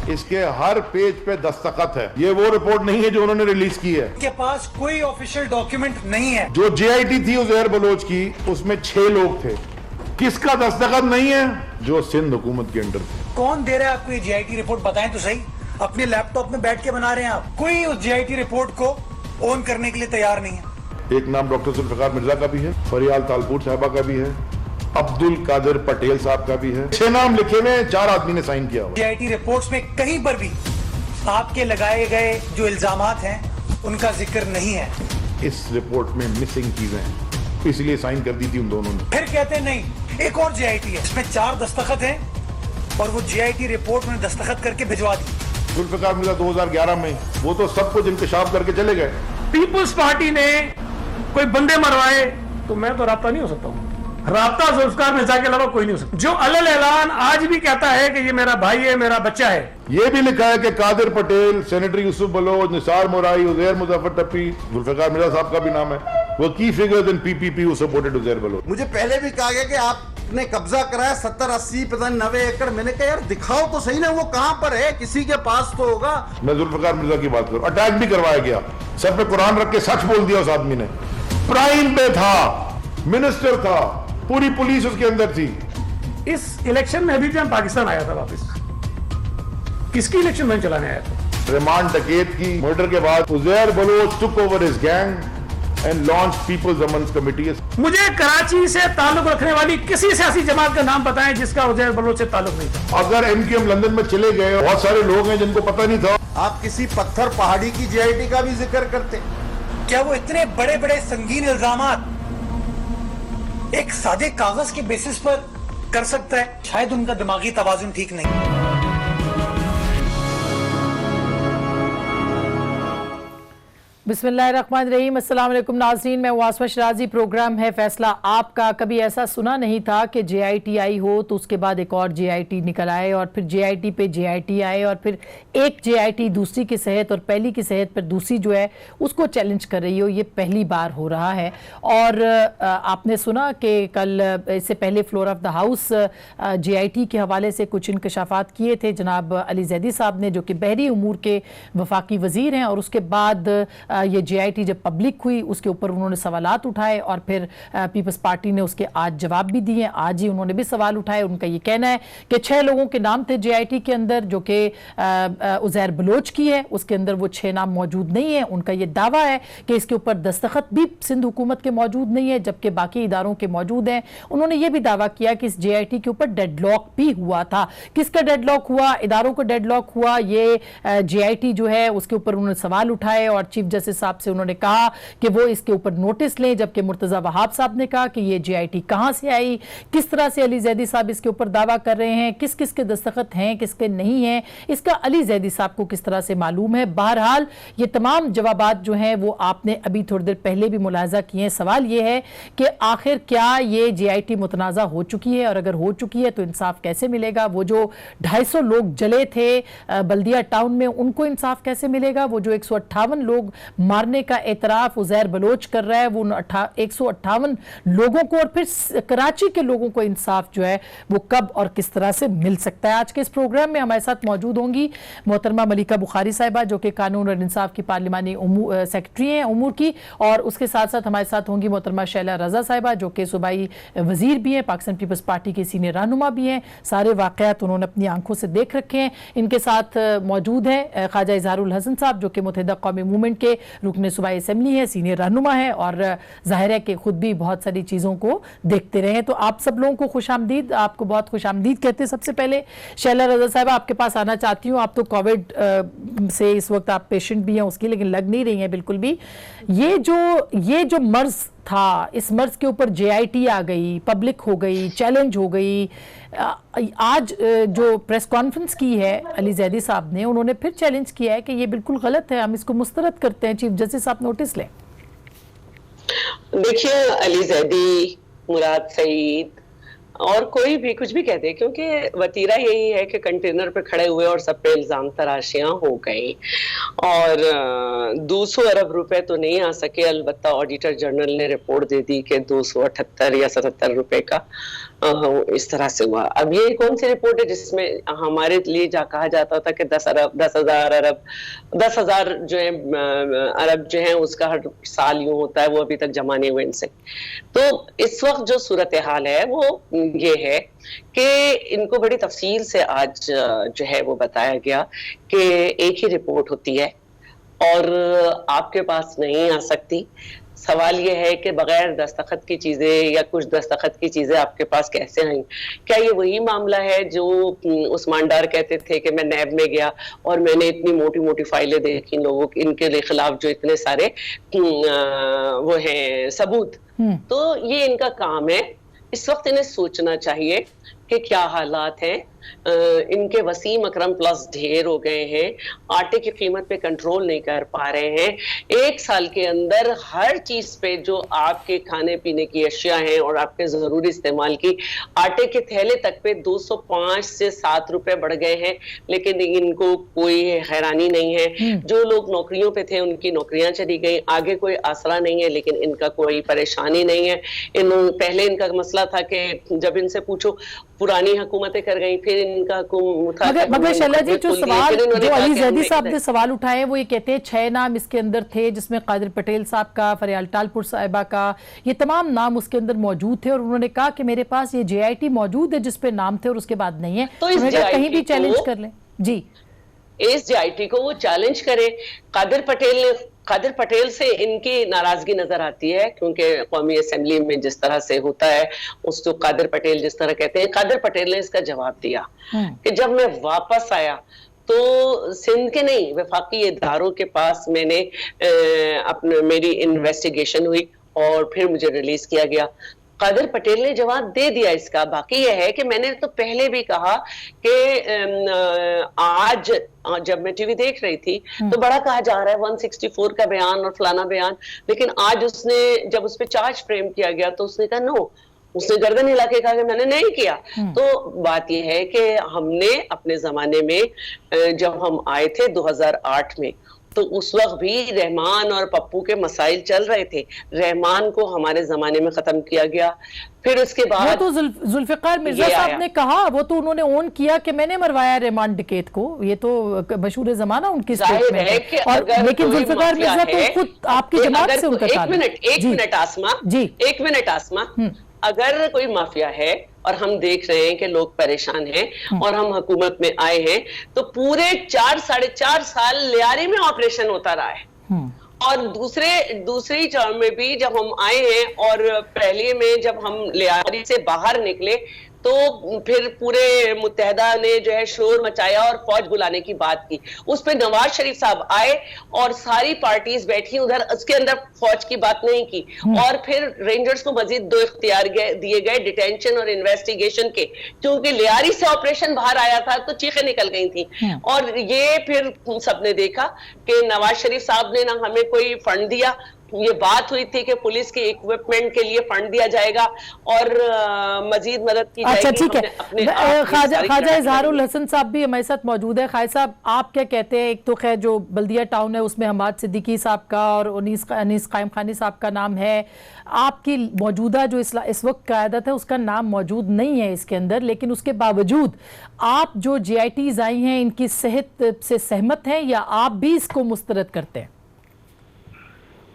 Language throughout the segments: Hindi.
इसके हर पेज पे दस्तखत है। ये वो रिपोर्ट नहीं है जो उन्होंने रिलीज की है। के पास कोई ऑफिशियल डॉक्यूमेंट नहीं है। जो जेआईटी थी उजैर बलोच की, उसमें 6 लोग थे। किसका दस्तखत नहीं है? जो सिंध हुकूमत के अंडर थे। कौन दे रहा है आपको ये जेआईटी रिपोर्ट? बताएं तो सही। अपने लैपटॉप में बैठ के बना रहे हैं आप। कोई उस जेआईटी रिपोर्ट को ऑन करने के लिए तैयार नहीं है। एक नाम डॉक्टर जुल्फिकार मिर्जा का भी है, फरियाल तालपुर साहबा का भी है, अब्दुल कादिर पटेल साहब का भी है। 6 नाम लिखे हुए, 4 आदमी ने साइन किया हुआ। जेआईटी रिपोर्ट्स में कहीं पर भी आपके लगाए गए जो इल्जामात हैं उनका जिक्र नहीं है। इस रिपोर्ट में मिसिंग चीजें हैं, इसलिए साइन कर दी थी उन दोनों ने। फिर कहते हैं नहीं, एक और जेआईटी है, इसमें 4 दस्तखत हैं और वो जेआईटी रिपोर्ट में दस्तखत करके भिजवा दी। जुल्फिकार मिर्जा 2011 में वो तो सब कुछ इंकशाफ करके चले गए। पीपुल्स पार्टी ने कोई बंदे मरवाए तो मैं तो राब्ता नहीं हो सकता हूँ। राब्ता जुल्फिकार मिर्जा के अलावा कोई नहीं हो सकता। जो अलल ऐलान आज भी कहता है कि ये मेरा भाई है, मेरा बच्चा है। ये भी लिखा है कि कादिर पटेल, सेनेटर यूसुफ बलोच, निसार मोराई, उजैर मुजफ्फर टप्पी, जुल्फिकार मिर्जा साहब का भी नाम है, वो key figures in PPP who supported Uzair Baloch. मुझे पहले भी कहा गया कि आपने कब्जा कराया 70, 80, पता नहीं 90 एकड़। मैंने कहा यार दिखाओ तो सही ना, वो कहां पर है, किसी के पास तो होगा। मैं जुल्फिकार मिर्जा की बात करूं, अटैक भी करवाया गया, सर पे कुरान रख के सच बोल दिया उस आदमी ने। प्राइम पे था, मिनिस्टर था, पूरी पुलिस उसके अंदर थी। इस इलेक्शन में अभी भी हम पाकिस्तान आया था वापस। किसकी इलेक्शन में चलाने आया था? रिमांड डकैत की मर्डर के बाद Uzair Baloch took over his gang and launch peoples Aman's committee. मुझे कराची से ताल्लुक रखने वाली किसी सियासी जमात का नाम बताएं जिसका उजैर बलोच से ताल्लुक नहीं था। अगर एमक्यूएम लंदन में चले गए, बहुत सारे लोग हैं जिनको पता नहीं था। आप किसी पत्थर पहाड़ी की जेआईटी का भी जिक्र करते। क्या वो इतने बड़े बड़े संगीन इल्जामात एक सादे कागज के बेसिस पर कर सकता है? शायद उनका दिमागी तवाजुन ठीक नहीं। बिस्मिल्लाहिर्रहमानिर्रहीम, अस्सलाम वालेकुम नाज़रीन, मैं वासवा शराजी। प्रोग्राम है फैसला आपका। कभी ऐसा सुना नहीं था कि जेआईटी आई हो तो उसके बाद एक और जेआईटी निकल आए और फिर जेआईटी पे जेआईटी आए और फिर एक जेआईटी दूसरी की सेहत और पहली की सेहत पर दूसरी जो है उसको चैलेंज कर रही हो। ये पहली बार हो रहा है। और आपने सुना कि कल इससे पहले floor of the house JIT के हवाले से कुछ इंकशाफात किए थे जनाब अली जैदी साहब ने, जो कि बहरी उमूर के वफाकी वज़ीर हैं। और उसके बाद ये जेआईटी जब पब्लिक हुई उसके ऊपर उन्होंने सवालात उठाए और फिर पीपल्स पार्टी ने उसके आज जवाब भी दिए। आज ही उन्होंने भी सवाल उठाए। उनका ये कहना है कि 6 लोगों के नाम थे जेआईटी के अंदर, जो कि उजैर बलोच की है, उसके अंदर वो 6 नाम मौजूद नहीं है। उनका ये दावा है कि इसके ऊपर दस्तखत भी सिंध हुकूमत के मौजूद नहीं है, जबकि बाकी इदारों के मौजूद हैं। उन्होंने ये भी दावा किया कि इस जेआईटी के ऊपर डेडलॉक भी हुआ था। किसका डेडलॉक हुआ? इदारों का डेडलॉक हुआ। ये जेआईटी जो है उसके ऊपर उन्होंने सवाल उठाए और चीफ जस्टिस साहब से उन्होंने कहा कि वो इसके ऊपर नोटिस लें, जबकि मुर्तजा वहाब साहब ने कहा कि ये जेआईटी कहां से आई, किस तरह से अली जैदी साहब इसके ऊपर दावा कर रहे हैं, किस किस के दस्तखत हैं, किसके नहीं हैं, इसका अली जैदी साहब को किस तरह से मालूम है। बहरहाल ये तमाम जवाबात जो हैं वो आपने अभी थोड़ी देर पहले भी मुलाहजा किए हैं। सवाल ये है कि आखिर क्या ये जेआईटी मुतनाज़ा हो चुकी है, और अगर हो चुकी है तो इंसाफ कैसे मिलेगा? वो जो 250 लोग जले थे बल्दिया टाउन में, उनको इंसाफ कैसे मिलेगा? वो जो 158 लोग मारने का एतराफ उजैर बलोच कर रहा है, वो 158 लोगों को और फिर कराची के लोगों को इंसाफ जो है वो कब और किस तरह से मिल सकता है? आज के इस प्रोग्राम में हमारे साथ मौजूद होंगी मोहतरमा मलिका बुखारी साहिबा, जो कि कानून और इंसाफ की पार्लिमानी सेक्रेटरी हैं उमूर की, और उसके साथ साथ हमारे साथ होंगी मोहतरमा शैला रजा साहिबा, जो कि सूबाई वजीर भी हैं, पाकिस्तान पीपल्स पार्टी के सीनियर रहनुमा भी हैं। सारे वाक़यात उन्होंने अपनी आंखों से देख रखे हैं। इनके साथ मौजूद है ख्वाजा इजहारुल हसन साहब, जो कि मुत्तहिदा कौमी मूवमेंट के रुकन सूबाई असेंबली है, सीनियर रहनुमा है और जाहिर है कि खुद भी बहुत सारी चीज़ों को देखते रहे हैं। तो आप सब लोगों को खुशामदीद, आपको बहुत खुशामदीद कहते हैं। सबसे पहले शैला रजा साहब आपके पास आना चाहती हूँ। आप तो कोविड से इस वक्त आप पेशेंट भी हैं उसकी, लेकिन लग नहीं रही हैं बिल्कुल भी। ये जो मर्ज था, इस मर्ज के ऊपर जेआईटी आ गई, पब्लिक हो गई, चैलेंज हो गई। आज जो प्रेस कॉन्फ्रेंस की है अली जैदी साहब ने, उन्होंने फिर चैलेंज किया है कि ये बिल्कुल गलत है, हम इसको मुस्तरद करते हैं, चीफ जस्टिस साहब नोटिस लें। देखिए, अली जैदी, मुराद सईद और कोई भी कुछ भी कहते हैं, क्योंकि वतीरा यही है कि कंटेनर पे खड़े हुए और सब पे इल्जाम तराशियां हो गई और 200 अरब रुपए तो नहीं आ सके। अलबत्ता ऑडिटर जनरल ने रिपोर्ट दे दी कि 278 या 77 रुपए का इस तरह से हुआ। अब ये कौन सी रिपोर्ट है जिसमें हमारे लिए कहा जाता था कि 10,000 जो है अरब जो है उसका हर साल यूं होता है, वो अभी तक जमा नहीं हुए इनसे। तो इस वक्त जो सूरत हाल है वो ये है कि इनको बड़ी तफसील से आज जो है वो बताया गया कि एक ही रिपोर्ट होती है और आपके पास नहीं आ सकती। सवाल ये है कि बगैर दस्तखत की चीजें या कुछ दस्तखत की चीजें आपके पास कैसे आई? क्या ये वही मामला है जो उस्मान डार कहते थे कि मैं नैब में गया और मैंने इतनी मोटी मोटी फाइलें देखी लोगों की, इनके खिलाफ जो इतने सारे वो हैं सबूत। तो ये इनका काम है। इस वक्त इन्हें सोचना चाहिए कि क्या हालात हैं। इनके वसीम अकरम प्लस ढेर हो गए हैं, आटे की कीमत पे कंट्रोल नहीं कर पा रहे हैं। एक साल के अंदर हर चीज पे जो आपके खाने पीने की अशिया हैं और आपके जरूरी इस्तेमाल की, आटे के थैले तक पे 205 से 7 रुपए बढ़ गए हैं, लेकिन इनको कोई हैरानी नहीं है। जो लोग नौकरियों पे थे उनकी नौकरियां चली गई, आगे कोई आसरा नहीं है, लेकिन इनका कोई परेशानी नहीं है। पहले इनका मसला था कि जब इनसे पूछो पुरानी हुकूमतें कर गई, फिर इनका मगर शैला जी जो सवाल जो अली जैदी साहब ने सवाल उठाए वो ये कहते हैं 6 नाम इसके अंदर थे, जिसमें कादिर पटेल साहब का, फरियाल टालपुर साहिबा का, ये तमाम नाम उसके अंदर मौजूद थे। और उन्होंने कहा कि मेरे पास ये JIT मौजूद है जिसपे नाम थे और उसके बाद नहीं है। तो कहीं भी चैलेंज कर लें जी, इस JIT को वो चैलेंज करे। कादिर पटेल से इनकी नाराजगी नजर आती है, क्योंकि कौमी असेंबली में जिस तरह से होता है उसको कादिर पटेल जिस तरह कहते हैं, कादिर पटेल ने इसका जवाब दिया कि जब मैं वापस आया तो सिंध के नहीं वफाकी इदारों के पास मैंने मेरी इन्वेस्टिगेशन हुई और फिर मुझे रिलीज किया गया। कादिर पटेल ने जवाब दे दिया इसका। बाकी यह है कि मैंने तो पहले भी कहा कि आज जब मैं टीवी देख रही थी तो बड़ा कहा जा रहा है 164 का बयान और फलाना बयान, लेकिन आज उसने जब उस पर चार्ज फ्रेम किया गया तो उसने कहा नो, उसने गर्दन हिला के कहा कि मैंने नहीं किया। तो बात यह है कि हमने अपने जमाने में जब हम आए थे 2008 में, तो उस वक्त भी रहमान और पप्पू के मसाइल चल रहे थे। रहमान को हमारे जमाने में खत्म किया गया, फिर उसके बाद वो तो जुल्फिकार मिर्जा साहब ने कहा, वो तो उन्होंने ओन किया कि मैंने मरवाया रहमान डिकेत को। ये तो मशहूर जमाना उनकी स्टेटमेंट है। और लेकिन जुल्फिकार मिर्जा तो खुद आपकी जमात से उनका ताल्लुक। एक मिनट आसमा, अगर कोई माफिया है और हम देख रहे हैं कि लोग परेशान हैं और हम हुकूमत में आए हैं, तो पूरे 4-4.5 साल लियारी में ऑपरेशन होता रहा है। और दूसरी टर्म में भी जब हम आए हैं और पहले में जब हम लियारी से बाहर निकले तो फिर पूरे मुत्तहदा ने जो है शोर मचाया और फौज बुलाने की बात की। उस पर नवाज शरीफ साहब आए और सारी पार्टीज बैठी उधर, उसके अंदर फौज की बात नहीं की। और फिर रेंजर्स को मजीद 2 इख्तियार दिए गए डिटेंशन और इन्वेस्टिगेशन के, क्योंकि लियारी से ऑपरेशन बाहर आया था तो चीखें निकल गई थी। और ये फिर सबने देखा कि नवाज शरीफ साहब ने ना हमें कोई फंड दिया। ये बात हुई थी कि पुलिस के इक्विपमेंट के लिए फंड दिया जाएगा और मजीद मदद की जाएगी। अच्छा ठीक है, ख्वाजा इजहारुल हसन साहब भी हमारे साथ मौजूद है। ख्वाजा साहब, आप क्या कहते हैं? एक तो खैर जो बल्दिया टाउन है उसमें हमाद सिद्दीकी साहब का और अनीस कायम खानी साहब का नाम है। आपकी मौजूदा जो इस वक्त क़यादत है उसका नाम मौजूद नहीं है इसके अंदर, लेकिन उसके बावजूद आप जो JITs आई हैं इनकी सेहत से सहमत हैं या आप भी इसको मुस्तरद करते हैं?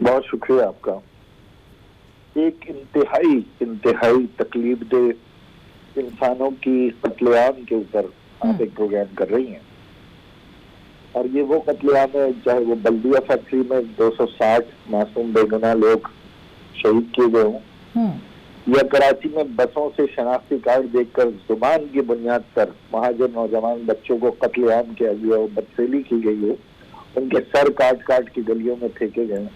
बहुत शुक्रिया आपका। एक इंतहाई तकलीफ दे इंसानों की कत्लेआम के ऊपर आप एक प्रोग्राम कर रही हैं, और ये वो कत्लेआम है चाहे वो बल्दिया फैक्ट्री में 260 मासूम बेगुनाह लोग शहीद किए गए हों, या कराची में बसों से शनाख्ती कार्ड देखकर जुबान की बुनियाद पर महाजर नौजवान बच्चों को कत्लेआम किया गया हो, बदफेली की गई हो, उनके सर काट काट के गलियों में फेंके गए।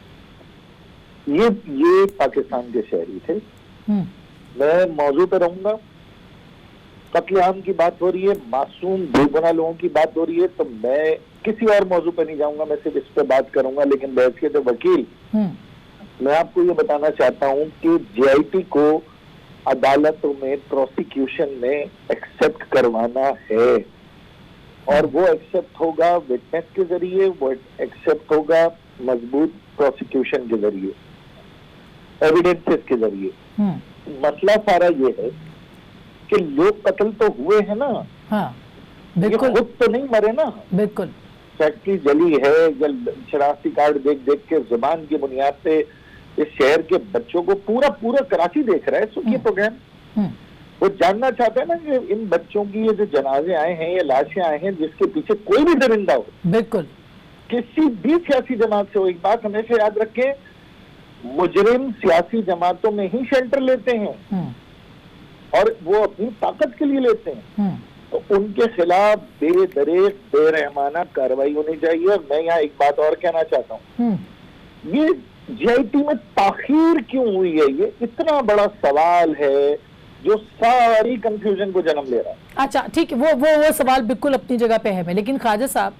ये पाकिस्तान के शहरी थे। मैं मौजू पे रहूंगा। कत्लेआम की बात हो रही है, मासूम बेगुनाह लोगों की बात हो रही है, तो मैं किसी और मौजू पे नहीं जाऊंगा, मैं सिर्फ इस पे बात करूंगा। लेकिन बहस के तो वकील, मैं आपको ये बताना चाहता हूं कि JIT को अदालतों में प्रोसिक्यूशन में एक्सेप्ट करवाना है, और वो एक्सेप्ट होगा विटनेस के जरिए, वो एक्सेप्ट होगा मजबूत प्रोसिक्यूशन के जरिए, एविडेंसेस के जरिए। मसला सारा ये है कि लोग कत्ल तो हुए हैं ना, हाँ ये बिल्कुल खुद तो नहीं मरे ना। बिल्कुल। फैक्ट्री जली है, या शनाख्ती कार्ड देख देख के जुबान की बुनियाद पे इस शहर के बच्चों को पूरा कराची देख रहा है सुखी प्रोग्राम। वो जानना चाहते हैं ना कि इन बच्चों की ये जो जनाजे आए हैं, ये लाशें आए हैं, जिसके पीछे कोई भी दरिंदा हो, बिल्कुल किसी भी सियासी जमात से हो, एक बात हमेशा याद रखें, मुजरिम सियासी जमातों में ही शेल्टर लेते हैं और वो अपनी ताकत के लिए लेते हैं। तो उनके खिलाफ बेदरेक बेरहमाना कार्रवाई होनी चाहिए। और मैं यहाँ एक बात और कहना चाहता हूँ, ये जीआईटी में ताखीर क्यों हुई है, ये इतना बड़ा सवाल है जो सारी कंफ्यूजन को जन्म ले रहा है। अच्छा ठीक है, वो सवाल बिल्कुल अपनी जगह पे है। लेकिन ख्वाजा साहब,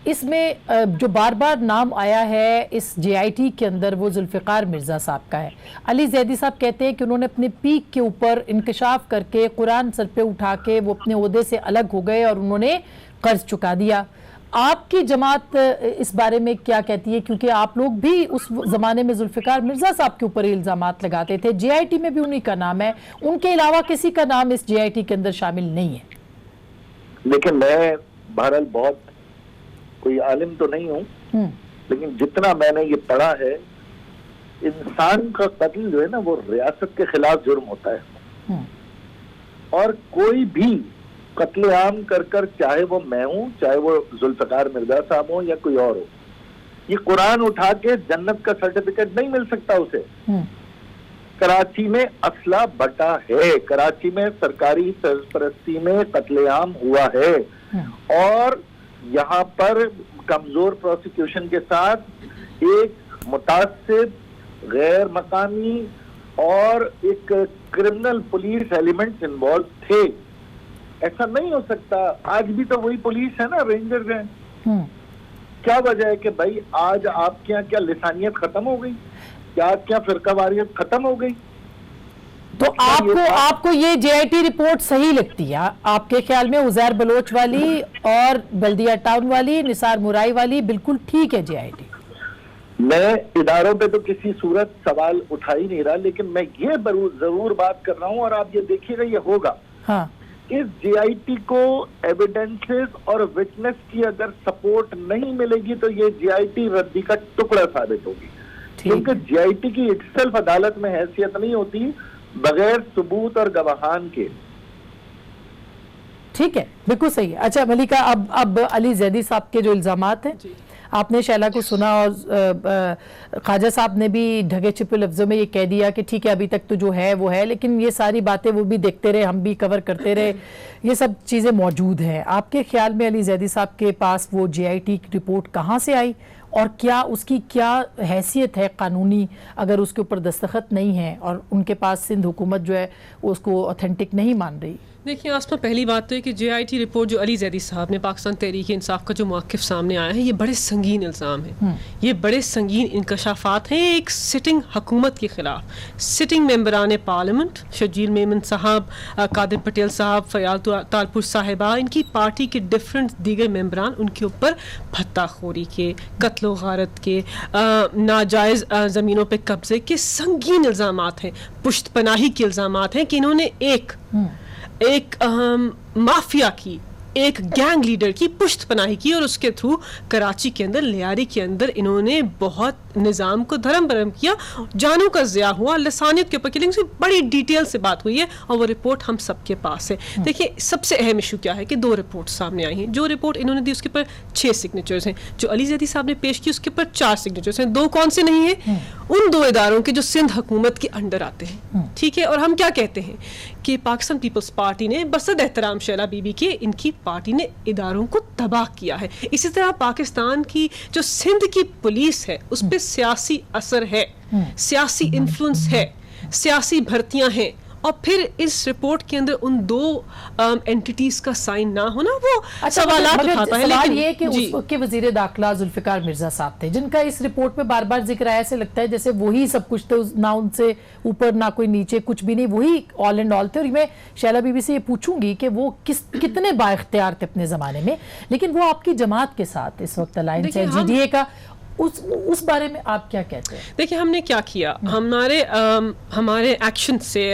इसमें जो बार बार नाम आया है इस जेआईटी के अंदर, वो जुल्फ़िकार मिर्ज़ा साहब का है। अली ज़ैदी साहब कहते हैं कि उन्होंने अपने पीक के ऊपर इंकशाफ करके कुरान सर पे उठा के वो अपने ओहदे से अलग हो गए और उन्होंने कर्ज चुका दिया। आपकी जमात इस बारे में क्या कहती है? क्योंकि आप लोग भी उस जमाने में जुल्फ़िकार मिर्ज़ा साहब के ऊपर इल्ज़ामात लगाते थे, जेआईटी में भी उन्हीं का नाम है, उनके अलावा किसी का नाम इस जेआईटी के अंदर शामिल नहीं है। लेकिन मैं बहरहाल बहुत कोई आलिम तो नहीं हूँ, लेकिन जितना मैंने ये पढ़ा है, इंसान का कत्ल जो है ना वो रियासत के खिलाफ जुर्म होता है। और कोई भी कत्ले आम कर कर, चाहे वो मैं हूं, चाहे वो जुल्फ़िकार मिर्ज़ा साहब हो या कोई और हो, ये कुरान उठा के जन्नत का सर्टिफिकेट नहीं मिल सकता उसे। कराची में असला बटा है, कराची में सरकारी सरपरस्ती में कत्लेआम हुआ है और यहाँ पर कमजोर प्रोसिक्यूशन के साथ एक मुतासिब गैर मकामी और एक क्रिमिनल पुलिस एलिमेंट्स इन्वॉल्व थे। ऐसा नहीं हो सकता। आज भी तो वही पुलिस है ना, रेंजर्स हैं। क्या वजह है कि भाई आज आपके यहाँ क्या लिसानियत खत्म हो गई, क्या फिरकावारियत खत्म हो गई? तो आपको ये जेआईटी रिपोर्ट सही लगती है आपके ख्याल में? उज़ैर बलोच वाली और बल्दिया टाउन वाली, निसार मुराई वाली बिल्कुल ठीक है जेआईटी? मैं इदारों पे तो किसी सूरत सवाल उठा ही नहीं रहा, लेकिन मैं ये जरूर बात कर रहा हूँ और आप ये देखिएगा ये होगा। हाँ। इस जेआईटी को एविडेंसेस और विटनेस की अगर सपोर्ट नहीं मिलेगी तो ये जेआईटी रद्दी का टुकड़ा साबित होगी, क्योंकि जेआईटी की इटसेल्फ अदालत में हैसियत नहीं होती बगैर सबूत और गवाहान के। ठीक है, बिल्कुल सही है। अच्छा मलिका, अब अली ज़ैदी साहब के जो इल्जामात हैं, आपने शैला को सुना और ख्वाजा साहब ने भी ढगे छिपे लफ्जों में ये कह दिया कि ठीक है अभी तक तो जो है वो है, लेकिन ये सारी बातें वो भी देखते रहे, हम भी कवर करते रहे, ये सब चीज़ें मौजूद हैं। आपके ख्याल में अली ज़ैदी साहब के पास वो जेआईटी की रिपोर्ट कहाँ से आई और क्या उसकी क्या हैसियत है कानूनी, अगर उसके ऊपर दस्तखत नहीं है और उनके पास सिंध हुकूमत जो है उसको ऑथेंटिक नहीं मान रही? देखिए आसमा, पहली बात तो है कि जेआईटी रिपोर्ट जो अली ज़ैदी साहब ने, पाकिस्तान तहरीक इंसाफ का जो मौक़िफ़ सामने आया है, ये बड़े संगीन इल्ज़ाम है, ये बड़े संगीन इंकशाफात हैं एक सिटिंग हुकूमत के ख़िलाफ़। सिटिंग मेंबरान पार्लियामेंट शजील मेमन साहब, कादिर पटेल साहब, फ़याल तालपुर साहिबा, इनकी पार्टी के डिफरेंट दीगर मेंबरान, उनके ऊपर भत्ताखोरी के, कत्ल गारत के, नाजायज़ ज़मीनों पर कब्ज़े के संगीन इल्ज़ामात हैं, पुश्तपनाही के इल्ज़ामात हैं कि इन्होंने एक माफिया की, एक गैंग लीडर की पुश्तपनाही की और उसके थ्रू कराची के अंदर, लियारी के अंदर इन्होंने बहुत निज़ाम को धर्म भरम किया, जानों का ज़िया हुआ, लसानियत के ऊपर किलिंग से बड़ी डिटेल से बात हुई है और वो रिपोर्ट हम सबके पास है। देखिए सबसे अहम इशू क्या है कि 2 रिपोर्ट सामने आई हैं। जो रिपोर्ट इन्होंने दी उसके ऊपर 6 सिग्नेचर्स हैं, जो अली ज़ैदी साहब ने पेश की उसके ऊपर 4 सिग्नेचर्स हैं। 2 कौन से नहीं है? उन 2 इदारों के जो सिंध हुकूमत के अंडर आते हैं। ठीक है, और हम क्या कहते हैं कि पाकिस्तान पीपल्स पार्टी ने बसद एहतराम शैला बीबी के, इनकी पार्टी ने इदारों को तबाह किया है। इसी तरह पाकिस्तान की जो सिंध की पुलिस है उस पर सियासी असर है, सियासी इन्फ्लुएंस है, सियासी भर्तियां हैं, और फिर इस रिपोर्ट के अंदर उन 2 एंटिटीज का साइन ना होना वो सवालात उठाता है। सवाल ये कि उस वक्त के वजीर दाखिला जुल्फ़िकार मिर्ज़ा साहब थे, जिनका इस रिपोर्ट में बार बार जिक्र आया, ऐसे लगता है जैसे वही सब कुछ थे, ना उनसे ऊपर ना कोई नीचे, कुछ भी नहीं, वही ऑल एंड ऑल थे। और मैं शैला बीबी से ये पूछूंगी कि वो कितने बाइख्तियार थे अपने ज़माने में, लेकिन वो आपकी जमात के साथ इस वक्त अलायंस है GDA का, उस बारे में आप क्या कहते हैं? देखिए हमने क्या किया, हमारे एक्शन से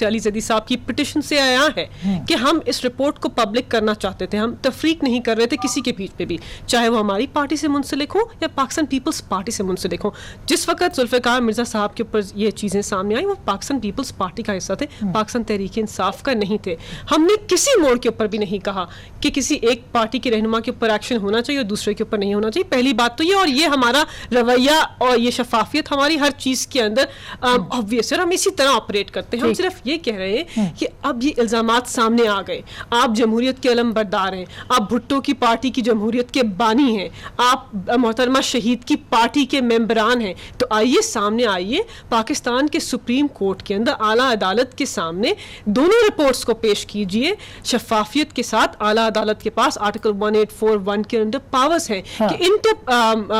अली जैदी साहब की पिटिशन से आया है कि हम इस रिपोर्ट को पब्लिक करना चाहते थे। हम तफरीक नहीं कर रहे थे किसी के बीच पे भी, चाहे वो हमारी पार्टी से मुंसलिक हो या पाकिस्तान पीपल्स पार्टी से मुंसलिक हो। जिस वक्त जुल्फ़िकार मिर्जा साहब के ऊपर ये चीज़ें सामने आई वो पाकिस्तान पीपल्स पार्टी का हिस्सा थे, पाकिस्तान तहरीक इंसाफ का नहीं थे। हमने किसी मोड़ के ऊपर भी नहीं कहा कि किसी एक पार्टी के रहनुमा के ऊपर एक्शन होना चाहिए और दूसरे के ऊपर नहीं होना चाहिए। पहली बात तो ये, और ये हमारा रवैया और ये शफाफियत हमारी हर चीज के अंदर ऑब्वियस है, हम इसी तरह ऑपरेट करते हैं। हम सिर्फ ये कह रहे हैं कि अब ये इल्जामात सामने आ गए, आप जमहूरियत के अलमबरदार हैं, आप भुट्टो की पार्टी की जमहूरियत के बानी हैं, आप मोहतरमा शहीद की पार्टी के मेंबरान हैं, तो आइए सामने आइए, पाकिस्तान के सुप्रीम कोर्ट के अंदर आला अदालत के सामने दोनों रिपोर्ट्स को पेश कीजिए शफाफियत के साथ। आला अदालत के पास आर्टिकल 1841 के अंदर पावर्स हैं कि इंटर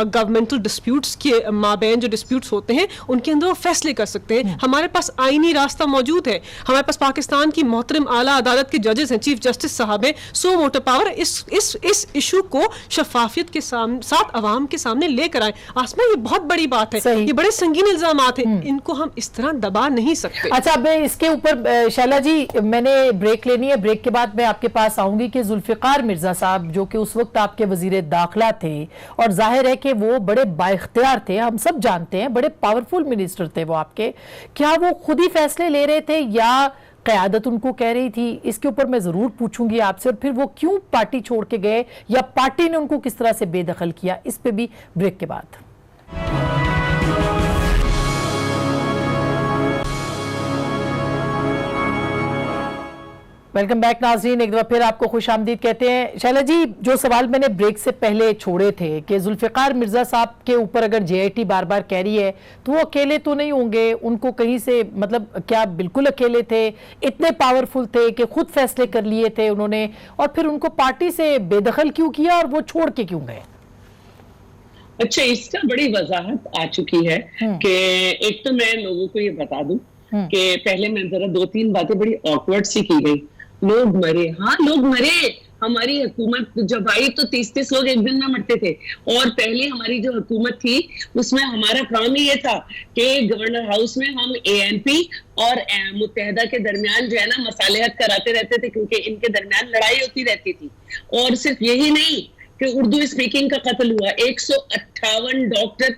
गवर्नमेंटल डिस्प्यूट्स के माबैन जो डिस्प्यूट्स होते हैं उनके अंदर वो फैसले कर सकते हैं। हमारे पास आईनी रास्ता मौजूद है, हमारे पास पाकिस्तान की मोहतरम आला अदालत के जजेस हैं, चीफ जस्टिस साहब हैं, सो मोटर पावर इस इशू को शफाफियत के साथ अवाम के सामने लेकर आए। आसमा ये बहुत बड़ी बात है, ये बड़े संगीन इल्जामात हैं, इनको हम इस तरह दबा नहीं सकते। अच्छा, मैं इसके ऊपर शैला जी मैंने ब्रेक लेनी है, ब्रेक के बाद मैं आपके पास आऊंगी कि जुल्फ़िकार मिर्जा साहब जो कि उस वक्त आपके वजीर दाखिला थे और जाहिर है कि वो बड़े बाइख्तियार थे, हम सब जानते हैं, बड़े पावरफुल मिनिस्टर थे वो आपके, क्या वो खुद ही फैसले ले रहे थे या क़यादत उनको कह रही थी? इसके ऊपर मैं जरूर पूछूंगी आपसे। और फिर वो क्यों पार्टी छोड़ के गए या पार्टी ने उनको किस तरह से बेदखल किया, इस पे भी ब्रेक के बाद। वेलकम बैक नाज़रीन, एक दफ़ा फिर आपको खुश आमदीद कहते हैं। शैला जी, जो सवाल मैंने ब्रेक से पहले छोड़े थे कि जुल्फ़िकार मिर्ज़ा साहब के ऊपर अगर जेआईटी बार बार कह रही है तो वो अकेले तो नहीं होंगे, उनको कहीं से मतलब क्या बिल्कुल अकेले थे? इतने पावरफुल थे कि खुद फैसले कर लिए थे उन्होंने, और फिर उनको पार्टी से बेदखल क्यों किया और वो छोड़ के क्यों गए? अच्छा, इसका बड़ी वजाहत आ चुकी है कि एक तो मैं लोगों को ये बता दूं कि पहले मैं जरा 2-3 बातें बड़ी ऑकवर्ड सी की गई। लोग मरे, हाँ लोग मरे, हमारी हुकूमत जब आई तो 30-30 लोग एक दिन में मरते थे। और पहले हमारी जो हुकूमत थी उसमें हमारा काम ही ये था कि गवर्नर हाउस में हम ANP और मुत्तहदा के दरमियान जो है ना मसालेहत कराते रहते थे, क्योंकि इनके दरमियान लड़ाई होती रहती थी। और सिर्फ यही नहीं कि उर्दू स्पीकिंग का कत्ल हुआ, 158 डॉक्टर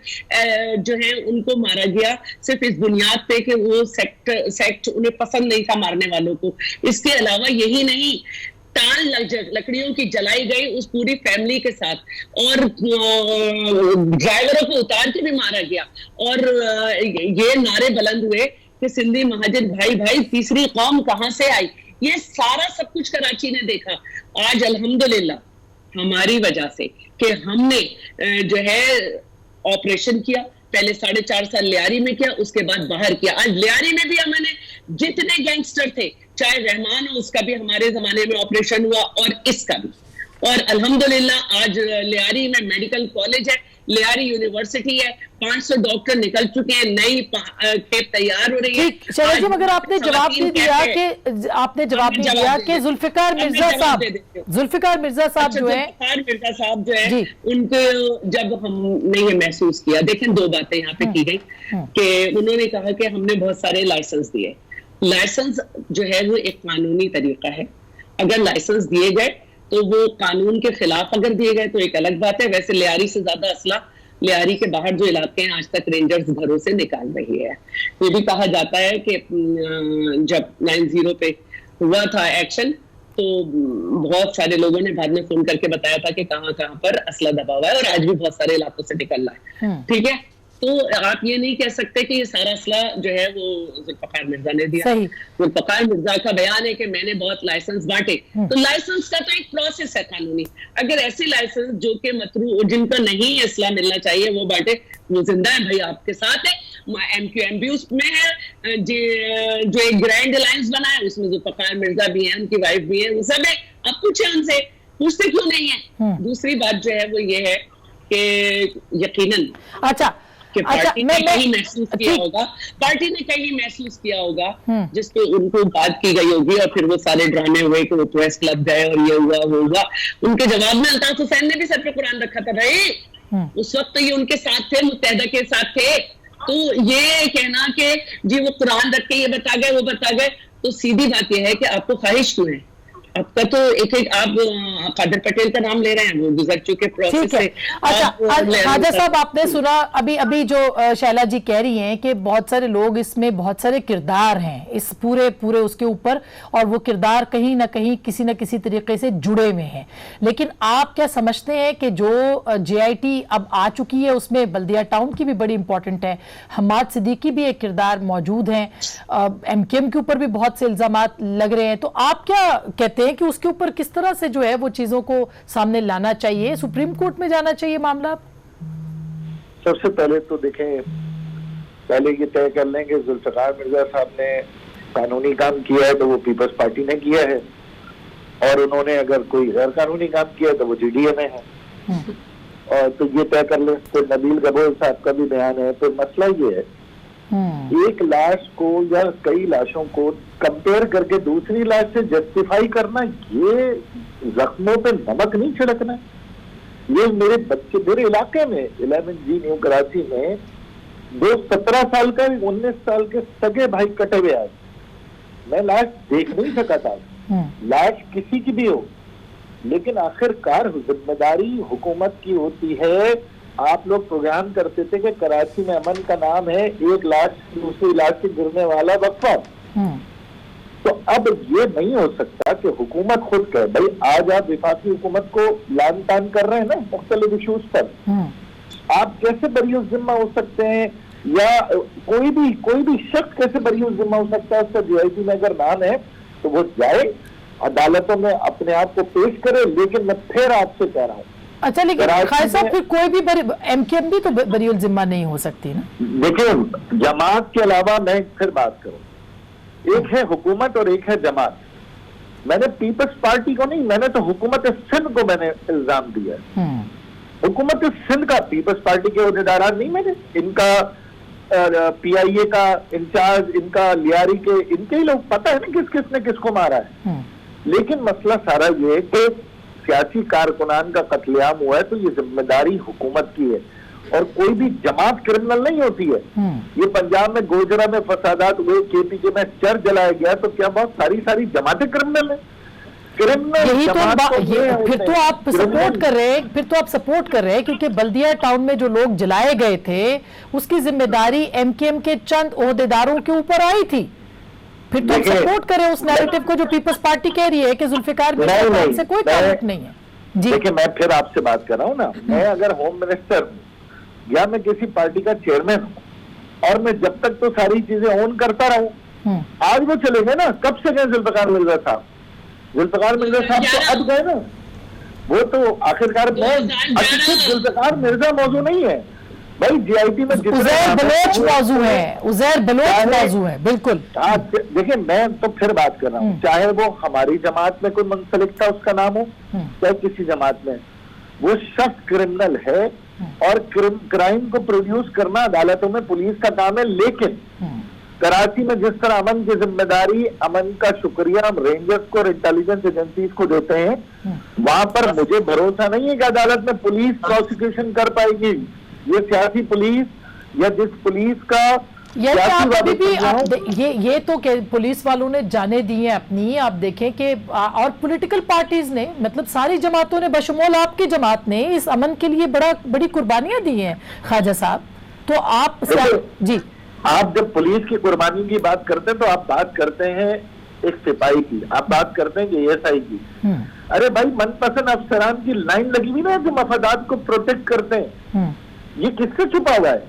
जो है उनको मारा गया सिर्फ इस बुनियाद पे कि वो सेक्ट उन्हें पसंद नहीं था मारने वालों को। इसके अलावा यही नहीं, ताल लकड़ियों की जलाई गई उस पूरी फैमिली के साथ, और ड्राइवरों को उतार के भी मारा गया। और ये नारे बुलंद हुए कि सिंधी महाजन भाई भाई तीसरी कौम कहां से आई। ये सारा सब कुछ कराची ने देखा। आज अल्हम्दुलिल्लाह हमारी वजह से कि हमने जो है ऑपरेशन किया, पहले 4.5 साल लियारी में किया, उसके बाद बाहर किया। आज लियारी में भी हमने जितने गैंगस्टर थे, चाहे रहमान हो उसका भी हमारे जमाने में ऑपरेशन हुआ और इसका भी। और अल्हम्दुलिल्लाह आज लियारी में मेडिकल कॉलेज है, लियारी यूनिवर्सिटी है, 500 डॉक्टर निकल चुके हैं, नई खेप तैयार हो रही है। शैला जी, मगर आपने जवाब नहीं दिया कि जुल्फ़िकार मिर्जा साहब जो है, मिर्जा साहब जो है उनको जब हमने ये महसूस किया, देखें 2 बातें यहाँ पे की गई कि उन्होंने कहा कि हमने बहुत सारे लाइसेंस दिए। लाइसेंस जो है वो एक कानूनी तरीका है, अगर लाइसेंस दिए गए तो वो कानून के खिलाफ अगर दिए गए तो एक अलग बात है। वैसे लियारी से ज्यादा असला लियारी के बाहर जो इलाके हैं आज तक रेंजर्स घरों से निकाल रही है। ये भी कहा जाता है कि जब 90 पे हुआ था एक्शन तो बहुत सारे लोगों ने बाद में फोन करके बताया था कि कहाँ पर असला दबा हुआ है, और आज भी बहुत सारे इलाकों से निकल रहा है। ठीक है, तो आप ये नहीं कह सकते कि ये सारा असला जो है वो जुल्फ़िकार मिर्जा ने दिया। जुल्फ़िकार मिर्जा का बयान है कि मैंने बहुत लाइसेंस बांटे, तो लाइसेंस का तो एक प्रोसेस है कानूनी। अगर ऐसे लाइसेंस जो कि मतरू जिनको नहीं असला मिलना चाहिए वो बांटे, वो जिंदा है भाई, आपके साथ है। MQM भी उसमें है, जो एक ग्रैंड अलायंस बना है उसमें जुल्फ़िकार मिर्जा भी है, उनकी वाइफ भी है, वो सब है। आप पूछे उनसे, पूछते क्यों नहीं है? दूसरी बात जो है वो ये है कि यकीनन पार्टी ने कहीं महसूस किया होगा, पार्टी ने कहीं महसूस किया होगा जिसपे उनको बात की गई होगी, और फिर वो सारे ड्रामे हुए कि वो प्रेस क्लब गए और ये हुआ वो हुआ। उनके जवाब में अल्ताफ हुसैन ने भी सर पे कुरान रखा था, भाई उस वक्त तो ये उनके साथ थे, मुत्तहदा के साथ थे। तो ये कहना कि जी वो कुरान रख के ये बता गए वो बता गए, तो सीधी बात ये है कि आपको ख्वाहिश क्यों है? आपका तो एक आप कादर पटेल का नाम ले रहे हैं, वो गुजर चुके प्रोसेस से। अच्छा खाजा साहब, आपने सुना अभी जो शैला जी कह रही हैं कि बहुत सारे लोग इसमें, बहुत सारे किरदार हैं इस पूरे उसके ऊपर, और वो किरदार कहीं ना कहीं किसी न किसी तरीके से जुड़े हुए हैं। लेकिन आप क्या समझते हैं कि जो JIT अब आ चुकी है उसमें बल्दिया टाउन की भी बड़ी इंपॉर्टेंट है, हमाद सिद्दीकी भी एक किरदार मौजूद हैं, MKM के ऊपर भी बहुत से इल्जामात लग रहे हैं, तो आप क्या कहते हैं कि उसके ऊपर किस तरह से जो है वो चीजों को सामने लाना चाहिए? सुप्रीम कोर्ट में जाना चाहिए मामला? सबसे पहले तो देखें, पहले ये तय कर लें कि जुल्फिकार मिर्जा साहब ने कानूनी काम किया है तो वो पीपल्स पार्टी ने किया है, और उन्होंने अगर कोई गैर कानूनी काम किया है तो वो GDA में है। और तो ये तय कर लें। तो नबील गबोर साहब का भी बयान है। तो मसला ये है, एक लाश को या कई लाशों को कंपेयर करके दूसरी लाश से जस्टिफाई करना, ये जख्मों पे नमक नहीं छिड़कना। ये मेरे बच्चे, मेरे इलाके में 11G न्यू कराची में 17 साल का 19 साल के सगे भाई कटे हुए आए। मैं लाश देख नहीं सका था, लाश किसी की भी हो, लेकिन आखिरकार जिम्मेदारी हुकूमत की होती है। आप लोग प्रोग्राम करते थे कि कराची में अमन का नाम है, एक लाश दूसरी लाश से गिरने वाला वक्फा। तो अब ये नहीं हो सकता कि हुकूमत खुद कहे, भाई आज आप विफाकी हुकूमत को लान तान कर रहे हैं ना मुख्तलिफ इशूज पर, आप कैसे बरीउ जिम्मा हो सकते हैं, या कोई भी शख्स कैसे बरीउ जिम्मा हो सकता है? उसका JIT में अगर नाम है तो वो जाए अदालतों में अपने आप को पेश करे। लेकिन मैं फिर आपसे कह रहा हूँ, अच्छा, लेकिन खालिद साहब फिर कोई भी MKM भी तो बरीउल जिम्मा नहीं हो सकती ना? देखिए, जमात के अलावा मैं फिर बात करूं, एक है हुकूमत और एक है जमात। मैंने पीपल्स पार्टी को नहीं, मैंने तो हुकूमत सिंध को मैंने इल्जाम दिया। हुकूमत सिंध का पीपल्स पार्टी के उहदेदारान नहीं, मैंने इनका PIA का इंचार्ज, इनका लियारी के, इनके ही लोग, पता है ना किसने किसको मारा है। लेकिन मसला सारा ये कि सियासी कारकुनान का कत्लेआम हुआ है तो ये जिम्मेदारी हुकूमत की है, और कोई भी जमात क्रिमिनल नहीं होती है। ये पंजाब में गोजरा में फसादात हुए, KPK में चर्च जलाया गया, तो क्या बहुत सारी जमातें क्रिमिनल है? यही तो फिर तो आप सपोर्ट कर रहे हैं, क्योंकि बल्दिया टाउन में जो लोग जलाए गए थे उसकी जिम्मेदारी MKM के चंद ओहदेदारों के ऊपर आई थी। फिर तो सपोर्ट करें उस नैरेटिव को जो पीपल्स पार्टी कह रही है कि जुल्फिकार मिर्जा से कोई ताल्लुक नहीं है। जी देखिए, मैं फिर आपसे बात कर रहा हूँ ना, मैं अगर होम मिनिस्टर हूँ या मैं किसी पार्टी का चेयरमैन हूँ और मैं जब तक तो सारी चीजें ऑन करता रहूं, आज वो चले गए ना, कब से गए जुल्फिकार मिर्जा साहब? जुल्फिकार मिर्जा साहब तो अब गए ना, वो तो आखिरकार जुल्फिकार मिर्जा मौजू नहीं है भाई। JIT में उज़ैर बलोच मौजू है, बिल्कुल। देखिए, मैं तो फिर बात कर रहा हूँ, चाहे वो हमारी जमात में कोई मुंसलिक था उसका नाम हो, चाहे किसी जमात में, वो शख्स क्रिमिनल है और क्राइम को प्रोड्यूस करना अदालतों में पुलिस का काम है। लेकिन कराची में जिस तरह अमन की जिम्मेदारी, अमन का शुक्रिया हम रेंजर्स को और इंटेलिजेंस एजेंसीज को देते हैं, वहां पर मुझे भरोसा नहीं है कि अदालत में पुलिस प्रोसिक्यूशन कर पाएगी। ये सियासी पुलिस या जिस पुलिस का ये तो पुलिस वालों ने जाने दी है अपनी, आप देखें कि और पॉलिटिकल पार्टीज ने, मतलब सारी जमातों ने, बशमूल आपकी जमात ने इस अमन के लिए बड़ी कुर्बानियां दी हैं ख्वाजा साहब। तो आप जी, आप जब पुलिस की कुर्बानी की बात करते हैं तो आप बात करते हैं एक सिपाही की, आप बात करते हैं ASI की। अरे भाई, मनपसंद अफसरान की लाइन लगी हुई ना जो मफादात को प्रोटेक्ट करते हैं, ये किससे छुपा हुआ है?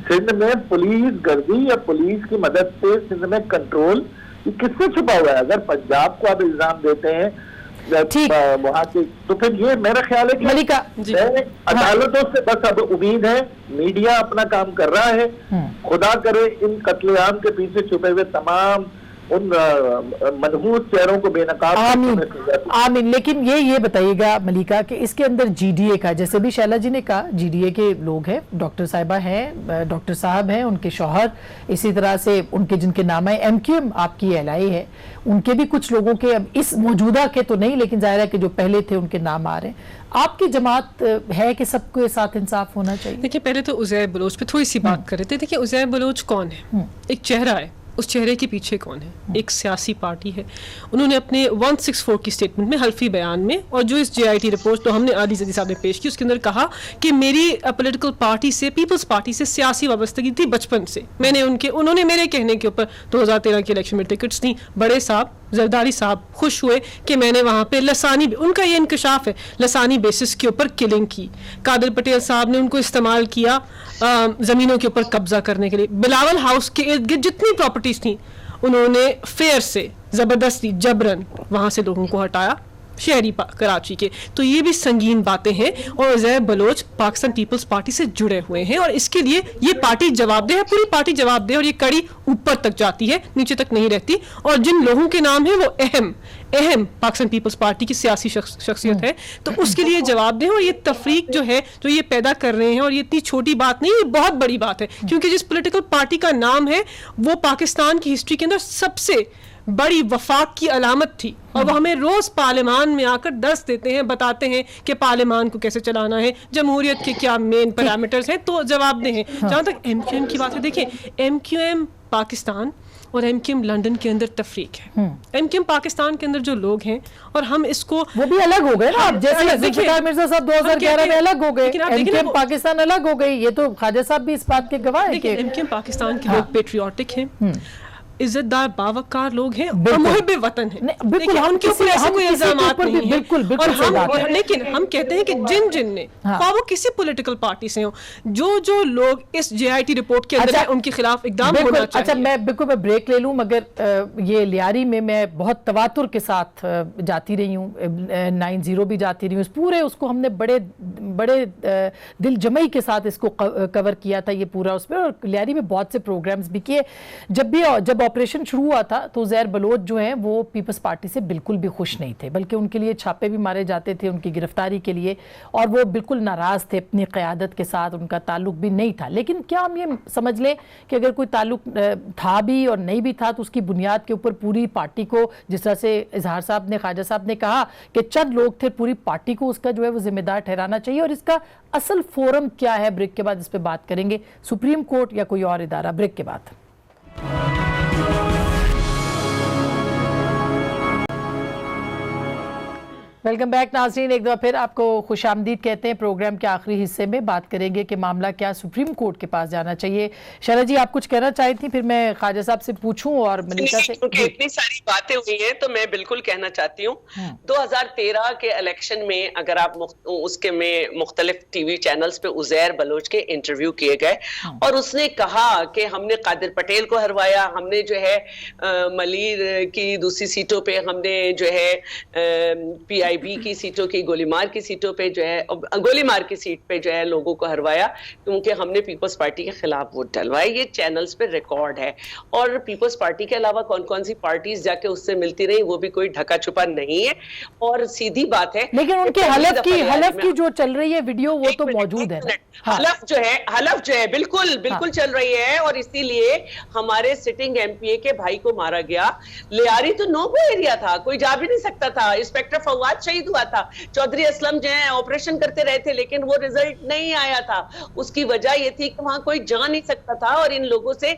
सिंध में पुलिस गर्दी या पुलिस की मदद से सिंध में कंट्रोल, ये किससे छुपा हुआ है? अगर पंजाब को आप इल्जाम देते हैं वहां के, तो फिर ये मेरा ख्याल है कि अदालतों से बस अब उम्मीद है, मीडिया अपना काम कर रहा है, खुदा करे इन कत्लेआम के पीछे छुपे हुए तमाम उन मनहूस चेहरों को बेनकाब आमीन आमीन। लेकिन ये बताइएगा मलिका कि इसके अंदर जीडीए का, जैसे भी शैला जी ने कहा, जीडीए के लोग हैं, डॉक्टर साहिबा हैं, डॉक्टर साहब हैं, उनके शौहर, इसी तरह से उनके जिनके नाम है, एमक्यूएम आपकी एलआई है, उनके भी कुछ लोगों के, अब इस मौजूदा के तो नहीं, लेकिन जाहिर है कि जो पहले थे उनके नाम आ रहे हैं। आपकी जमात है कि सबके साथ इंसाफ होना चाहिए? देखिए, पहले तो उज़ैर बलोच पे थोड़ी सी बात कर रहे थे। देखिए, उज़ैर बलोच कौन है? एक चेहरा है, उस चेहरे के पीछे कौन है? एक सियासी पार्टी है। उन्होंने अपने 164 की स्टेटमेंट में, हल्फी बयान में, और जो इस JIT रिपोर्ट तो हमने आली ज़ैदी साहब ने पेश की, उसके अंदर कहा कि मेरी पॉलिटिकल पार्टी से, पीपल्स पार्टी से सियासी वाबस्तगी थी बचपन से। उन्होंने मेरे कहने के ऊपर 2013 के इलेक्शन में टिकट्स दी। बड़े साहब जरदारी साहब खुश हुए कि मैंने वहाँ पे लसानी, उनका ये इंकशाफ है, लसानी बेसिस के ऊपर किलिंग की। कादिर पटेल साहब ने उनको इस्तेमाल किया ज़मीनों के ऊपर कब्जा करने के लिए। बिलावल हाउस के इर्द गिर्द जितनी प्रॉपर्टीज थी उन्होंने फेयर से, ज़बरदस्ती, जबरन वहाँ से लोगों को हटाया, शहरी कराची के। तो ये भी संगीन बातें हैं, और उज़ैर बलोच पाकिस्तान पीपल्स पार्टी से जुड़े हुए हैं, और इसके लिए ये पार्टी जवाबदेह है, पूरी पार्टी जवाबदेह, और ये कड़ी ऊपर तक जाती है, नीचे तक नहीं रहती। और जिन लोगों के नाम है वो अहम पाकिस्तान पीपल्स पार्टी की सियासी शख्सियत है, तो उसके लिए जवाबदेह। और ये तफरीक जो है, जो ये पैदा कर रहे हैं, और ये इतनी छोटी बात नहीं, ये बहुत बड़ी बात है, क्योंकि जिस पॉलिटिकल पार्टी का नाम है वो पाकिस्तान की हिस्ट्री के अंदर सबसे बड़ी वफाक की अलामत थी, और वो हमें रोज पार्लियामान में आकर दर्स देते हैं, बताते हैं कि पार्लियामान को कैसे चलाना है, जमहूरियत के क्या मेन पैरामीटर्स हैं, तो जवाबदेह हैं। जहाँ तक MQM की बात है, देखिए MQM पाकिस्तान और MQM लंदन के अंदर तफरीक है। MQM पाकिस्तान के अंदर जो लोग हैं, और हम इसको, वो भी अलग हो गए ना, अब जैसे जुल्फ़िकार मिर्ज़ा साहब 2011 में अलग हो गए, MQM पाकिस्तान अलग हो गई, ये तो ख्वाजा साहब भी इस बात के गवाह हैं कि MQM पाकिस्तान के लोग पेट्रियाटिक हैं, इज्जतदार बावकार लोग हैं, और मुहिब्बे वतन हैं। बिल्कुल, हम उनके ऊपर ऐसे कोई इल्जामात नहीं है, बिल्कुल और लेकिन हम कहते हैं कि जिन ने, वो किसी पॉलिटिकल पार्टी से हो, जो लोग इस JIT रिपोर्ट के अंदर हैं, उनके खिलाफ इकदाम होना चाहिए। अच्छा, मैं ब्रेक ले लूं, मगर ये लियारी में मैं बहुत तवातुर के साथ जाती रही हूँ, 90 भी जाती रही हूँ, पूरे उसको हमने बड़े दिल जमई के साथ इसको कवर किया था, ये पूरा उसमें, और लियारी में बहुत से प्रोग्राम्स भी किए। जब ऑपरेशन शुरू हुआ था तो उज़ैर बलोच जो हैं वो पीपल्स पार्टी से बिल्कुल भी खुश नहीं थे, बल्कि उनके लिए छापे भी मारे जाते थे उनकी गिरफ्तारी के लिए, और वो बिल्कुल नाराज़ थे अपनी क़यादत के साथ, उनका ताल्लुक भी नहीं था। लेकिन क्या हम ये समझ लें कि अगर कोई ताल्लुक था भी और नहीं भी था, तो उसकी बुनियाद के ऊपर पूरी पार्टी को, जिस तरह से इजहार साहब ने, ख्वाजा साहब ने कहा कि चंद लोग थे, पूरी पार्टी को उसका जो है वो जिम्मेदार ठहराना चाहिए। और इसका असल फोरम क्या है, ब्रेक के बाद इस पर बात करेंगे, सुप्रीम कोर्ट या कोई और इदारा? ब्रेक के बाद। वेलकम बैक नाज़रीन, एक दफ़ा फिर आपको खुशामदीद कहते हैं। प्रोग्राम के आखिरी हिस्से में बात करेंगे कि मामला क्या सुप्रीम कोर्ट के पास जाना चाहिए। शैला जी, आप कुछ कहना चाहती थी, फिर मैं ख्वाजा साहब से पूछूं और मनीषा से। क्योंकि इतनी सारी बातें हुई हैं तो मैं बिल्कुल कहना चाहती हूँ। 2013 के इलेक्शन में अगर आप उसके में मुख्तलिफ TV चैनल्स पे उज़ैर बलोच के इंटरव्यू किए गए, और उसने कहा कि हमने कादिर पटेल को हरवाया, हमने जो है मलीर की दूसरी सीटों पे, हमने जो है PIB की सीटों की, गोलीमार की सीटों पे जो है, गोलीमार की सीट पे जो है लोगों को हरवाया, क्योंकि हमने पीपल्स पार्टी के खिलाफ वोट डलवाए। ये चैनल्स पे रिकॉर्ड है, और पीपल्स पार्टी के अलावा कौन कौन सी पार्टीज जाके उससे मिलती रही, वो भी कोई ढका छुपा नहीं है, और सीधी बात है। लेकिन उनके हलफ की जो चल रही है वीडियो, वो तो मौजूद है। हलफ जो है बिल्कुल चल रही है, और इसीलिए हमारे सिटिंग MPA के भाई को मारा गया। लियारी तो नो गो एरिया था, कोई जा भी नहीं सकता था। इंस्पेक्टर फवाद शहीद हुआ था, चौधरी असलम जो है ऑपरेशन करते रहे थे, लेकिन वो रिजल्ट नहीं आया था। उसकी वजह ये थी कि वहां कोई जा नहीं सकता था, और इन लोगों से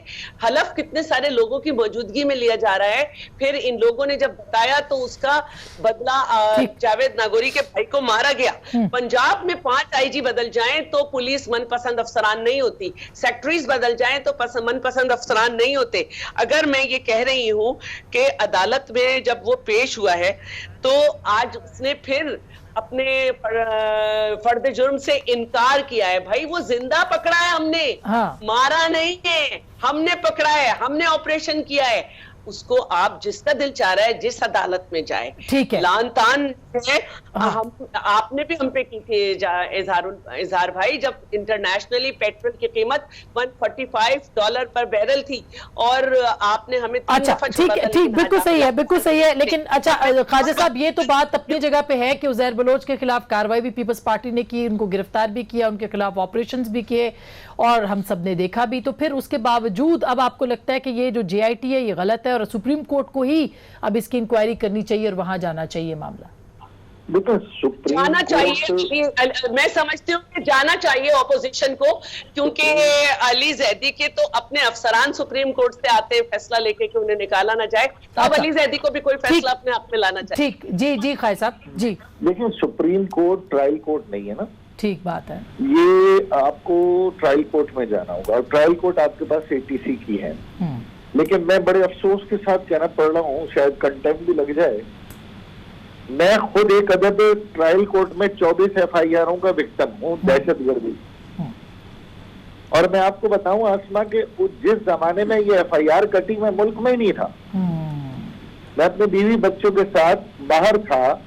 हलफ कितने सारे लोगों की मौजूदगी में लिया जा रहा है। फिर इन लोगों ने जब बताया तो उसका बदला जावेद नागौरी के भाई को मारा गया। पंजाब में 5 IG बदल जाएं तो पुलिस मनपसंद अफसरान नहीं होती, सेक्रेटरीज बदल जाएं तो मनपसंद अफसरान नहीं होते। अगर मैं ये कह रही हूं कि अदालत में जब वो पेश हुआ है, तो आज उसने फिर अपने फर्द जुर्म से इनकार किया है। भाई, वो जिंदा पकड़ा है हमने, मारा नहीं है, हमने पकड़ा है, हमने ऑपरेशन किया है। उसको आप जिसका दिल चाह रहा है जिस अदालत में जाए, ठीक है। लान तान है, हम आपने भी हम पे की थी इजहार भाई, जब इंटरनेशनली पेट्रोल की कीमत $145 पर बैरल थी और आपने हमें अच्छा ठीक बिल्कुल सही है, बिल्कुल सही है। लेकिन अच्छा ख्वाजा साहब, ये तो बात अपनी जगह पे है कि उज़ैर बलोच के खिलाफ कार्रवाई भी पीपल्स पार्टी ने की, उनको गिरफ्तार भी किया, उनके खिलाफ ऑपरेशंस भी किए और हम सब ने देखा भी। तो फिर उसके बावजूद अब आपको लगता है कि ये जो JIT है ये गलत है और सुप्रीम कोर्ट को ही अब इसकी इंक्वायरी करनी चाहिए और वहां जाना चाहिए मामला? देखो, सुप्रीम जाना चाहिए, मैं समझती हूँ कि जाना चाहिए ऑपोजिशन को, क्योंकि अली जैदी के तो अपने अफसरान सुप्रीम कोर्ट से आते हैं फैसला लेके कि उन्हें निकाला ना जाए, तो अब अली जैदी को भी कोई फैसला अपने आप में लाना चाहिए। ठीक, जी खाई साहब जी। देखिए, सुप्रीम कोर्ट ट्रायल कोर्ट नहीं है ना। ठीक बात है, ये आपको ट्रायल कोर्ट में जाना होगा और ट्रायल कोर्ट आपके पास ATC की है। लेकिन मैं बड़े अफसोस के साथ कहना पड़ रहा हूँ, शायद कंटेम्प्ट भी लग जाए, मैं खुद एक अदद ट्रायल कोर्ट में 24 FIRों का विक्टिम हूँ दहशतगर्दी। और मैं आपको बताऊं आसमा के जिस जमाने में ये FIR कटी, मैं मुल्क में ही नहीं था। मैं अपने बीवी बच्चों के साथ बाहर था।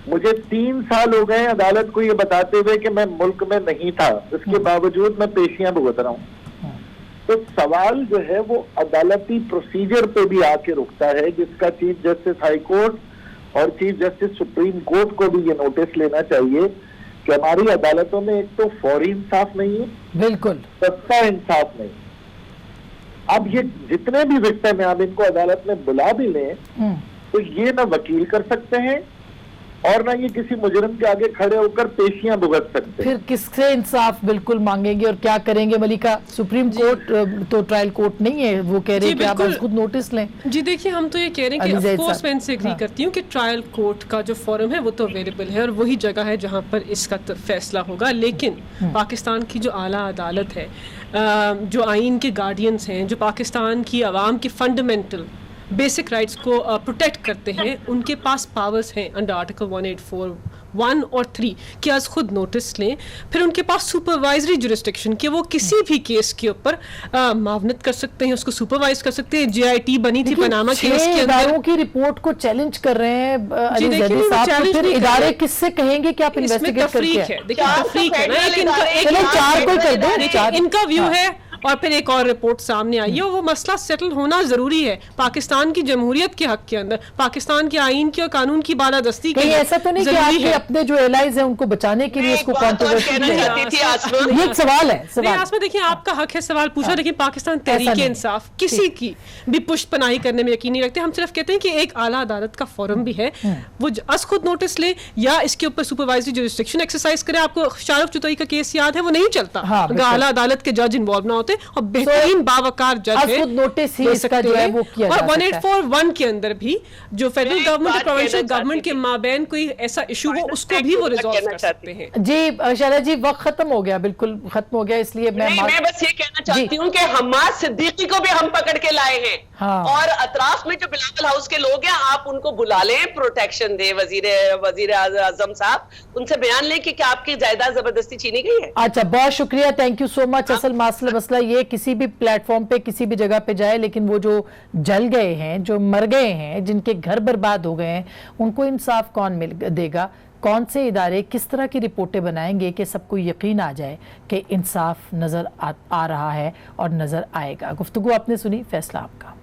मुझे 3 साल हो गए अदालत को ये बताते हुए कि मैं मुल्क में नहीं था, इसके बावजूद मैं पेशियां भुगत रहा हूँ। तो सवाल जो है वो अदालती प्रोसीजर पे भी आके रुकता है, जिसका चीफ जस्टिस हाई कोर्ट और चीफ जस्टिस सुप्रीम कोर्ट को भी ये नोटिस लेना चाहिए कि हमारी अदालतों में एक तो फौरी इंसाफ नहीं है, बिल्कुल सस्ता इंसाफ नहीं। अब ये जितने भी विक्टिम हैं, आप इनको अदालत में बुला भी लें तो ये ना वकील कर सकते हैं और ना ये किसी मुजरिम के आगे खड़े होकर पेशियां भुगत सकते हैं। फिर किससे इंसाफ बिल्कुल मांगेंगे और क्या करेंगे मलिका? सुप्रीम कोर्ट तो ट्रायल कोर्ट नहीं है, वो कह रहे हैं कि आप बस खुद नोटिस लें। जी देखिए, हम तो ये कह रहे हैं कि ऑफ कोर्स मैं इनसे एग्री करती हूँ कि ट्रायल कोर्ट का जो फोरम है वो तो अवेलेबल है और वही जगह है जहाँ पर इसका फैसला होगा। लेकिन पाकिस्तान की जो आला अदालत है, जो आइन के गार्डियंस हैं, जो पाकिस्तान की आवाम की फंडामेंटल बेसिक राइट्स को प्रोटेक्ट करते हैं, उनके पास पावर्स हैं अंडर आर्टिकल 184(1) और 3 कि आज खुद नोटिस लें। फिर उनके पास सुपरवाइजरी जुरिस्डिक्शन कि वो किसी भी केस के ऊपर मावनत कर सकते हैं, उसको सुपरवाइज कर सकते हैं। JIT बनी थी पनामा केस के अंदर, की रिपोर्ट को चैलेंज कर रहे हैं अली जैदी साहब, तो फिर इदारे किससे कहेंगे कि आप इन्वेस्टिगेट करके? देखिए तफरीक है ना, इनका व्यू है और फिर एक और रिपोर्ट सामने आई है और वो मसला सेटल होना जरूरी है पाकिस्तान की जमहूरियत के हक के अंदर, पाकिस्तान के आइन की और कानून की बालादस्ती के। ऐसा तो नहीं कि आपके अपने जो एलाइज हैं उनको बचाने के लिए इसको कंट्रोवर्सी, ये एक सवाल है। आसमा देखिए, आपका हक है सवाल पूछना, लेकिन पाकिस्तान तहरीक इंसाफ किसी की भी पुष्ट पनाही करने में यकीन नहीं रखते। हम सिर्फ कहते हैं कि एक आला अदालत का फोरम भी है, वो अस खुद नोटिस ले या इसके ऊपर सुपरवाइजरी जुरिस्डिक्शन एक्सरसाइज करे। आपको शाहरुख चुतई का केस याद है, वो नहीं चलता, आला अदालत के जज इन्वॉल्व ना होते और बेहतरीन बावकार जज है, नोटिस ही इसका जो है वो किया और 1841 के अंदर भी जो फेडरल गवर्नमेंट और प्रोविंशियल गवर्नमेंट के माबैन कोई ऐसा इशू हो उसको भी वो रिजॉल्व कर सकते हैं। जी शैला जी, वक्त खत्म हो गया, बिल्कुल खत्म हो गया, इसलिए मैं बस ये कहना चाहती हूँ कि हमाद सिद्दीकी को भी हम पकड़ के लाए हैं और अतराफ में जो बिलावल हाउस के लोग हैं आप उनको बुला लें, प्रोटेक्शन दे। वजीर आजम साहब उनसे बयान लें कि क्या आपकी जायदाद जबरदस्ती छीनी गई है। अच्छा, बहुत शुक्रिया, थैंक यू सो मच। असल मसला ये किसी भी प्लेटफॉर्म पे किसी भी जगह पे जाए, लेकिन वो जो जल गए हैं, जो मर गए हैं, जिनके घर बर्बाद हो गए हैं, उनको इंसाफ कौन मिल देगा? कौन से इदारे किस तरह की रिपोर्टें बनाएंगे कि सबको यकीन आ जाए कि इंसाफ नजर आ रहा है और नजर आएगा? गुफ्तगू आपने सुनी, फैसला आपका।